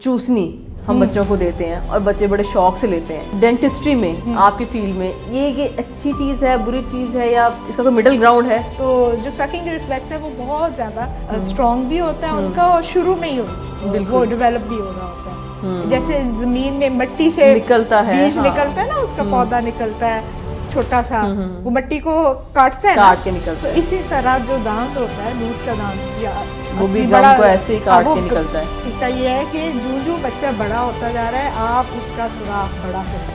चूसनी हम बच्चों को देते हैं और बच्चे बड़े शौक से लेते हैं। डेंटिस्ट्री में आपकी फील्ड में ये अच्छी चीज़ है, बुरी चीज़ है, या इसका कोई मिडिल ग्राउंड है? तो जो सकिंग रिफ्लेक्स है वो बहुत ज़्यादा स्ट्रॉन्ग भी होता है उनका, और शुरू में ही वो डेवलप भी हो रहा होता है। जैसे ज़मीन में मिट्टी से निकलता है, बीज निकलता है ना, उसका पौधा निकलता है छोटा सा, वो मिट्टी को काटता है, काट के निकलता है। तो इसी तरह जो दांत होता है, दूध का दांत या वो भी गम को ऐसे ही काट के निकलता है। इसका ये है कि जो बच्चा बड़ा होता जा रहा है, आप उसका सुराख बड़ा करें।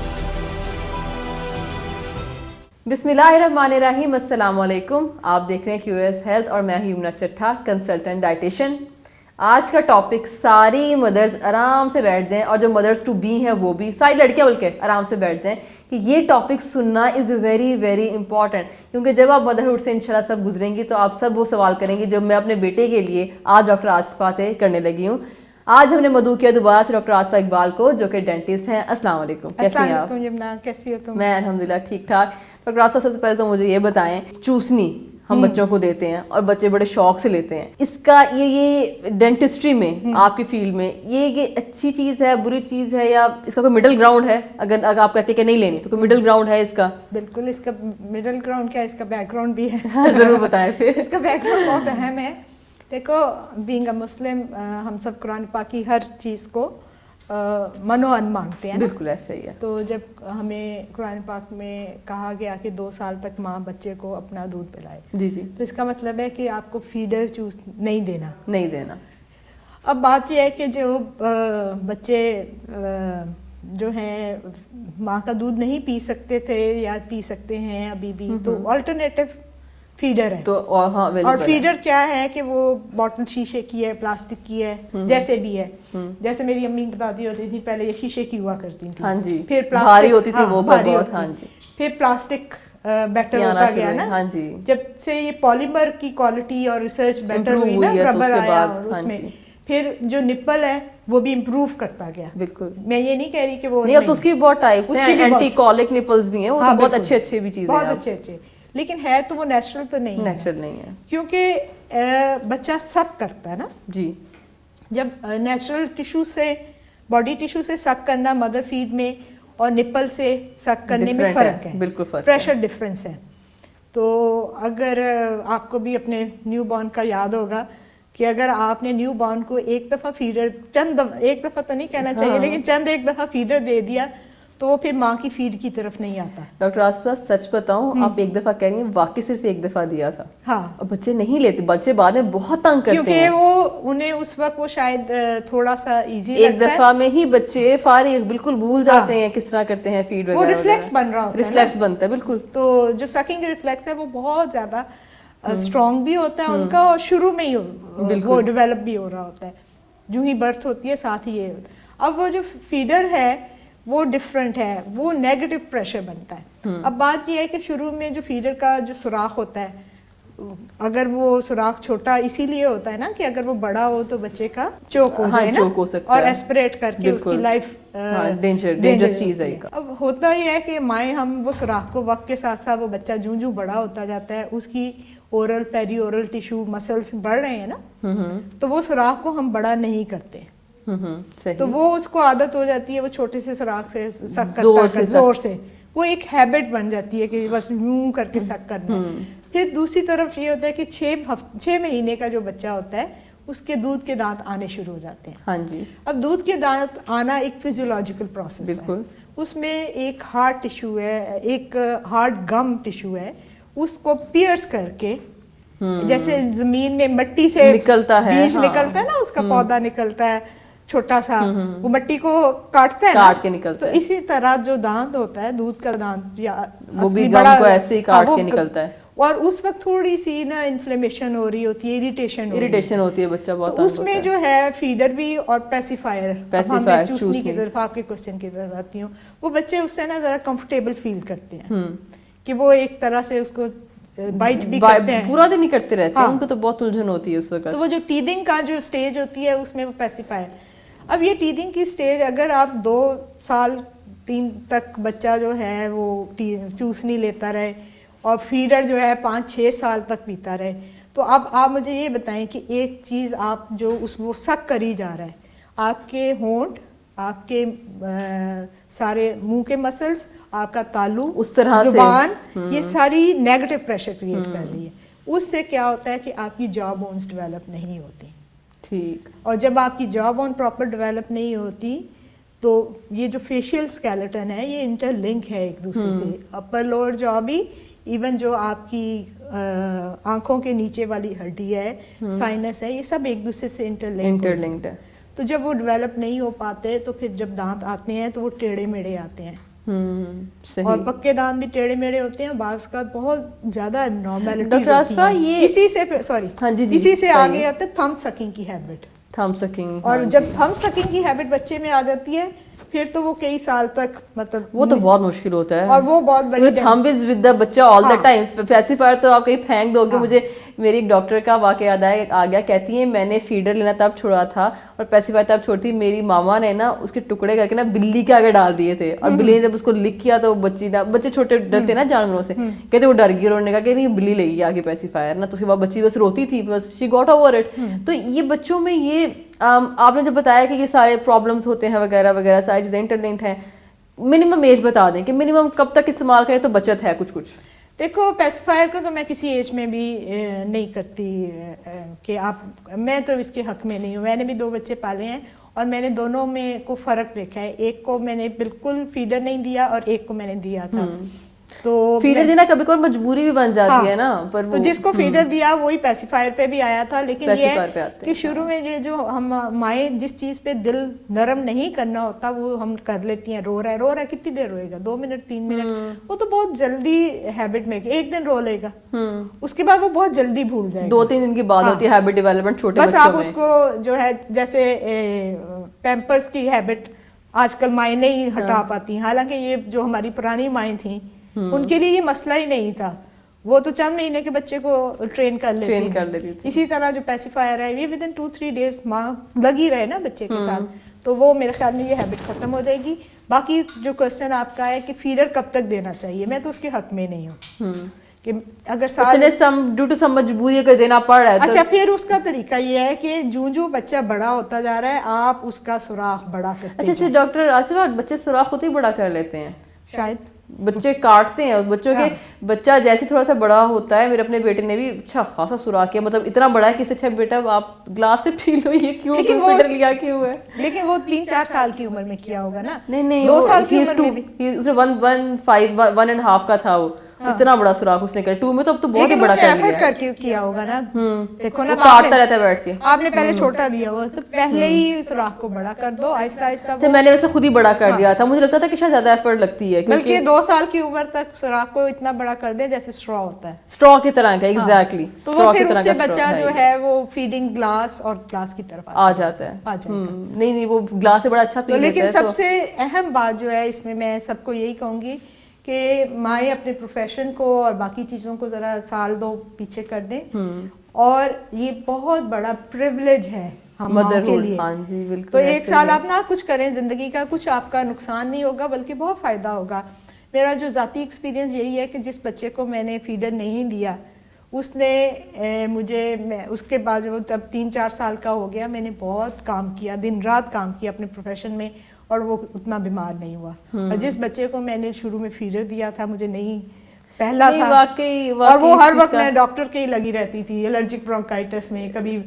बिस्मिल्लाहिर्रहमानिर्रहीम, अस्सलाम वालेकुम। आप देख रहे हैं QAS हेल्थ और मैं यूमना चट्ठा, कंसल्टेंट डाइटिशियन। आज का टॉपिक सारी मदर्स आराम से बैठ जाएं, और जो मदर्स टू बी हैं वो भी, सारी लड़कियां बल्कि आराम से बैठ जाएं कि ये टॉपिक सुनना इज़ वेरी वेरी इंपॉर्टेंट। क्योंकि जब आप मदरहुड से इंशाल्लाह सब गुजरेंगी तो आप सब वो सवाल करेंगे जो मैं अपने बेटे के लिए आज डॉक्टर आसिफा से करने लगी हूँ। आज हमने मदऊ किया दोबारा से डॉक्टर आसिफा इकबाल को, जो कि डेंटिस्ट हैं। अस्सलाम वालेकुम, कैसी हैं आप? यमुना, कैसी हो तुम? मैं अल्हम्दुलिल्लाह ठीक ठाक। डॉक्टर आसिफा, सबसे पहले तो मुझे ये बताएं, चूसनी हम बच्चों को देते हैं और बच्चे बड़े शौक से लेते हैं, इसका ये डेंटिस्ट्री में आपकी फील्ड में ये अच्छी चीज़ है, बुरी चीज़ है, या इसका कोई मिडिल ग्राउंड है? अगर आप कहते हैं कि नहीं लेनी तो कोई मिडिल ग्राउंड है इसका? बिल्कुल, इसका मिडिल ग्राउंड क्या है, इसका बैकग्राउंड भी है। ज़रूर बताएं फिर। इसका बैकग्राउंड बहुत अहम है। देखो, बीइंग अ मुस्लिम, हम सब कुरान पाक की हर चीज़ को मनोअन मानते हैं। बिल्कुल ऐसा ही है। तो जब हमें कुरान पाक में कहा गया कि 2 साल तक माँ बच्चे को अपना दूध पिलाए, जी जी, तो इसका मतलब है कि आपको फीडर चूस नहीं देना। अब बात यह है कि जो बच्चे जो हैं माँ का दूध नहीं पी सकते थे या पी सकते हैं अभी भी, तो अल्टरनेटिव फीडर है। तो और फीडर क्या है कि वो बॉटल शीशे की है, प्लास्टिक की है, जैसे भी है। जैसे मेरी अम्मी बताती होती थी, पहले ये शीशे की हुआ करती थी, हाँ जी, फिर प्लास्टिक भारी होती थी, वो भारी होती, हाँ जी, फिर प्लास्टिक बेटर होता गया ना, हाँ जी, जब से ये पॉलीमर की क्वालिटी और रिसर्च बेटर हुई ना, रबर आया और उसमें फिर जो निप्पल है वो भी इम्प्रूव करता गया। बिल्कुल, मैं ये नहीं कह रही कि वो नहीं, अब तो उसकी बहुत टाइप्स हैं, एंटी कॉलिक निपल्स भी हैं, वो बहुत अच्छे भी चीजें हैं, बहुत अच्छे, लेकिन है तो वो नेचुरल तो नहीं है, क्योंकि बच्चा सक करता है ना जी। जब नेचुरल टिश्यू से, बॉडी टिश्यू से सक करना मदर फीड में और निपल से सक करने में फ़र्क है, बिल्कुल फ़र्क, प्रेशर डिफरेंस है। तो अगर आपको भी अपने न्यू बॉर्न का याद होगा कि अगर आपने न्यू बॉर्न को एक दफ़ा फीडर, एक दफ़ा तो नहीं कहना चाहिए, लेकिन एक दफ़ा फीडर दे दिया तो फिर माँ की फीड की तरफ नहीं आता। डॉक्टर आसिफा, सच बताऊं, आप एक दफा कह रही हैं, वाकई सिर्फ एक दफा दिया था। हाँ, और बच्चे नहीं लेते, बच्चे बाद में बहुत तंग करते हैं, क्योंकि वो उन्हें उस वक्त वो शायद थोड़ा सा इजी लगता है। एक दफा में ही बच्चे फारिग बिल्कुल भूल जाते हैं किस तरह करते हैं फीड वगैरह, वो रिफ्लेक्स बन रहा होता है, रिफ्लेक्स बनता है। बिल्कुल, तो जो सकिंग रिफ्लेक्स है वो बहुत ज्यादा स्ट्रॉन्ग भी होता है उनका, और शुरू में ही वो डेवलप भी हो रहा होता है, जो ही बर्थ होती है साथ ही ये। अब वो जो फीडर है वो डिफरेंट है, वो नेगेटिव प्रेशर बनता है। अब बात ये है कि शुरू में जो फीडर का जो सुराख होता है, अगर वो सुराख छोटा इसीलिए होता है ना कि अगर वो बड़ा हो तो बच्चे का चोक हो जाए ना, और एस्पिरेट करके उसकी लाइफ डेंजरस चीज है। अब होता ये है कि माएँ, हम वो सुराख को वक्त के साथ साथ वो बच्चा जूं बड़ा होता जाता है, उसकी oral peri oral tissue muscles बढ़ रहे हैं ना, तो वो सुराख को हम बड़ा नहीं करते, तो वो उसको आदत हो जाती है, वो छोटे से सुराख से सक करता है जोर से, वो एक हैबिट बन जाती है कि बस यूं करके सक करना। फिर दूसरी तरफ ये होता है कि 6 महीने का जो बच्चा होता है उसके दूध के दांत आने शुरू हो जाते हैं। हाँ जी। अब दूध के दांत आना एक फिजियोलॉजिकल प्रोसेस है, उसमें एक हार्ड टिश्यू है, एक हार्ड गम टिश्यू है, उसको पियर्स करके, जैसे जमीन में मिट्टी से निकलता है, बीज निकलता है ना, उसका पौधा निकलता है छोटा सा, वो मिट्टी को काटता है, काट के निकलता है। तो इसी तरह जो दांत होता है, दूध का दांत, या वो भी गम को ऐसे ही काट के निकलता है, और उस वक्त थोड़ी सी ना इन्फ्लेमेशन हो रही होती है, इरिटेशन होती है, बच्चा बहुत, तो उसमें जो है फीडर भी और पैसिफायर चूसनी की तरफ, आपके क्वेश्चन की तरफ आती हूँ, वो बच्चे उससे ना जरा कंफर्टेबल फील करते हैं कि वो एक तरह से उसको बाइट भी करते हैं, पूरा दिन नहीं करते रहते हैं, उनको तो बहुत उलझन होती है उस वक्त। तो वो जो टीदिंग का जो स्टेज होती है उसमें वो पैसिफायर। अब ये टीदिंग की स्टेज, अगर आप 2 साल 3 तक बच्चा जो है वो चूसनी लेता रहे और फीडर जो है 5-6 साल तक पीता रहे, तो अब आप मुझे ये बताएं कि एक चीज़ आप जो वो सक करी जा रहा है, آپ کے ہونٹ, آپ کے سارے منہ کے مسلس, آپ کا تالو, اس طرح زبان, یہ ساری نیگیٹو پریشر کریٹ کر رہی ہے. اس سے کیا ہوتا ہے کہ آپ کی جا بونز ڈیولپ نہیں ہوتی. ٹھیک. اور جب آپ کی جا بون پراپر ڈیولپ نہیں ہوتی تو یہ جو فیشیل اسکیلیٹن ہے یہ انٹر لنک ہے ایک دوسرے سے. اپر لوور جا بھی, ایون جو آپ کی آنکھوں کے نیچے والی ہڈی ہے, سائنس ہے, یہ سب ایک دوسرے سے انٹر لنکڈ ہے. تو جب وہ ڈیولپ نہیں ہو پاتے تو پھر جب دانت آتے ہیں تو وہ ٹیڑھے میڑھے آتے ہیں. اور پکے دانت بھی ٹیڑھے میڑھے ہوتے ہیں, بعض کا بہت زیادہ ابنارمیلٹیز ہوتی ہیں. اسی سے آگے آتا ہے تھم سکنگ کی ہیبٹ. تھم سکنگ, اور جب تھم سکنگ کی ہیبٹ بچے میں آ جاتی ہے پھر تو وہ کئی سال تک مطلب وہ تو بہت مشکل ہوتا ہے. اور وہ بہت بڑی تھم از ود دا بچہ آل دا ٹائم. پیسیفائر تو آپ کہیں پھینک دو گے. مجھے میری ایک ڈاکٹر کا واقعہ یاد آ گیا, کہتی ہیں میں نے فیڈر لینا تب چھوڑا تھا اور پیسیفائر تب چھوڑتی, میری ماما نے نا اس کے ٹکڑے کر کے نا بلی کے آگے ڈال دیے تھے, اور بلی نے جب اس کو لک کیا تو بچے چھوٹے ڈرتے نا جانوروں سے, کہتے وہ ڈر گئی, انہوں نے کہا کہ نہیں بلی لے گی آگے پیسیفائر نا, تو اس کے بعد بچی بس روتی تھی, بس شی گاٹ اوور اٹ. تو یہ بچوں میں یہ آپ نے جب بتایا کہ یہ سارے پرابلمس ہوتے ہیں وغیرہ وغیرہ, ساری چیزیں انٹرلنکڈ ہیں, منیمم ایج بتا دیں کہ منیمم کب تک استعمال کریں تو بچت ہے کچھ کچھ. دیکھو پیسیفائر کو تو میں کسی ایج میں بھی نہیں کرتی کہ آپ, میں تو اس کے حق میں نہیں ہوں. میں نے بھی 2 بچے پالے ہیں اور میں نے دونوں میں کو فرق دیکھا ہے. ایک کو میں نے بالکل فیڈر نہیں دیا اور ایک کو میں نے دیا تھا. تو فیڈر دینا کبھی کوئی مجبوری بھی بن جاتی ہے نا, پر تو جس کو فیڈر دیا وہی پیسیفائر پہ بھی آیا تھا. لیکن یہ ہے کہ شروع میں یہ جو ہم مائیں جس چیز پہ دل نرم نہیں کرنا ہوتا وہ ہم کر لیتی ہیں. رو رہا ہے کتنی دیر روئے گا, 2 منٹ 3 منٹ, وہ تو بہت جلدی ہیبٹ میں, ایک دن رو لے گا, اس کے بعد وہ بہت جلدی بھول جائے گا. 2-3 دن کی بات ہوتی ہے ہیبٹ ڈیولپمنٹ چھوٹے بچوں میں. بس آپ اس کو جو ہے جیسے پیمپرس کی ہیبٹ آج کل مائیں نہیں ہٹا پاتی, حالانکہ یہ جو ہماری پرانی مائیں تھیں ان کے لیے یہ مسئلہ ہی نہیں تھا, وہ تو چند مہینے کے بچے کو ٹرین کر لیتی تھی. اسی طرح جو پیسیفائر ہے یہ ود ان 2-3 days ماں لگی رہے نا بچے کے ساتھ, تو وہ میرے خیال میں یہ ہیبٹ ختم ہو جائے گی. باقی جو کوشچن آپ کا ہے کہ فیڈر کب تک دینا چاہیے, میں تو اس کے حق میں نہیں ہوں کہ اگر سال ڈیو ٹو سم مجبوری اگر دینا پڑ رہا ہے. اچھا, پھر اس کا طریقہ یہ ہے کہ جو بچہ بڑا ہوتا جا رہا ہے آپ اس کا سوراخ بڑا کرتے ہیں. اچھا ڈاکٹر آصف, بچے سوراخ ہوتے ہی بڑا کر لیتے ہیں شاید, بچے کاٹتے ہیں بچوں کے, بچہ جیسے تھوڑا سا بڑا ہوتا ہے, میرے اپنے بیٹے نے بھی اچھا خاصا سوراخ کیا, مطلب اتنا بڑا ہے کہ اچھا بیٹا آپ گلاس سے پی لو, یہ کیوں فلٹر لیا کیوں ہے. لیکن وہ 3-4 سال کی عمر میں کیا ہوگا نا. نہیں 2 سال کی عمر میں بھی 1.5 کا تھا, وہ اتنا بڑا سوراخ اس نے کیا. 2 میں تو اب تو بہت ہی بڑا کر لیا ہے, کیا ہوگا نا. دیکھو نا کاٹتا رہتا ہے بیٹھ کے, آپ نے پہلے چھوٹا دیا ہوا تو پہلے ہی سوراخ کو بڑا کر دو آہستہ آہستہ. میں نے ویسے خود ہی بڑا کر دیا تھا, مجھے لگتا تھا کہ شاید زیادہ ایفرٹ لگتی ہے, بلکہ 2 سال کی عمر تک سوراخ کو اتنا بڑا کر دے جیسے اسٹرا ہوتا ہے, اسٹرا کی طرح کا. ایگزیکٹلی, تو وہ پھر اس سے بچہ جو ہے وہ فیڈنگ گلاس اور گلاس کی طرف آ جاتا ہے. نہیں وہ گلاس سے بڑا اچھا پی لیتا ہے. لیکن سب سے اہم بات جو ہے اس میں سب کو یہی کہوں گی کہ مائیں اپنے پروفیشن کو اور باقی چیزوں کو ذرا 1-2 پیچھے کر دیں, اور یہ بہت بڑا پریولیج ہے ہم ماں کے لیے. تو 1 سال آپ نہ کچھ کریں زندگی کا, کچھ آپ کا نقصان نہیں ہوگا بلکہ بہت فائدہ ہوگا. میرا جو ذاتی ایکسپیرینس یہی ہے کہ جس بچے کو میں نے فیڈر نہیں دیا اس نے مجھے, اس کے بعد جب تب 3-4 سال کا ہو گیا, میں نے بہت کام کیا, دن رات کام کیا اپنے پروفیشن میں, اور وہ اتنا بیمار نہیں ہوا. اور جس بچے کو میں نے شروع میں فیڈر دیا تھا مجھے نہیں پہلا تھا, اور وہ ہر وقت میں ڈاکٹر کے ہی لگی رہتی تھی, الرجک برونکائٹس میں, کبھی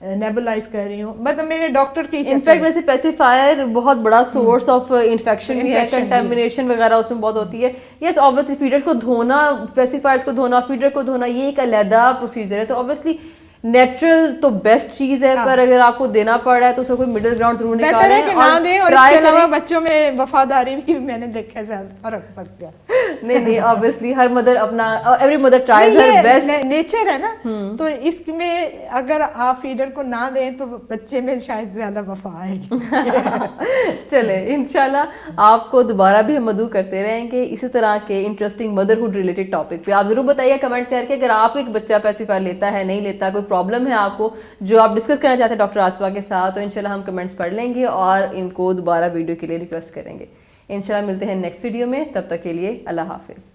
نیبولائز کر رہی ہوں, مطلب میرے ڈاکٹر کی. انفیکٹ ویسے پیسیفائر بہت بڑا سورس آف انفیکشن بھی ہے, کنٹامینیشن وغیرہ اس میں بہت ہوتی ہے. یس آبویسلی فیڈر کو دھونا, پیسیفائرس کو دھونا, فیڈر کو دھونا, یہ ایک علیحدہ پروسیجر ہے. تو آبویسلی نیچرل تو بیسٹ چیز ہے, پر اگر آپ کو دینا پڑ رہا ہے تو اس کا کوئی مڈل گراؤنڈ ضرور نکالیں کہ نہ دیں. اور اس کے علاوہ بچوں میں وفاداری بھی میں نے دیکھا ہے فرق پڑ گیا. نہیں آبویسلی ہر مدر اپنا, every mother tries her best, nature ہے نا. تو اس میں اگر آپ فیڈر کو نہ دیں تو بچے میں شاید زیادہ وفا آئے گی. چلے انشاءاللہ آپ کو دوبارہ بھی ہم مدعو کرتے رہیں گے اسی طرح کے انٹرسٹنگ مدرہڈ ریلیٹڈ ٹاپک پہ. آپ ضرور بتائیے کمنٹ کر کے اگر آپ ایک بچہ پیسیفائر لیتا ہے نہیں لیتا, کوئی پرابلم ہے آپ کو جو آپ ڈسکس کرنا چاہتے ہیں ڈاکٹر آصفہ کے ساتھ, تو انشاءاللہ ہم کمنٹس پڑھ لیں گے اور ان کو دوبارہ ویڈیو کے لیے ریکویسٹ کریں گے. انشاءاللہ ملتے ہیں نیکسٹ ویڈیو میں, تب تک کے لیے اللہ حافظ.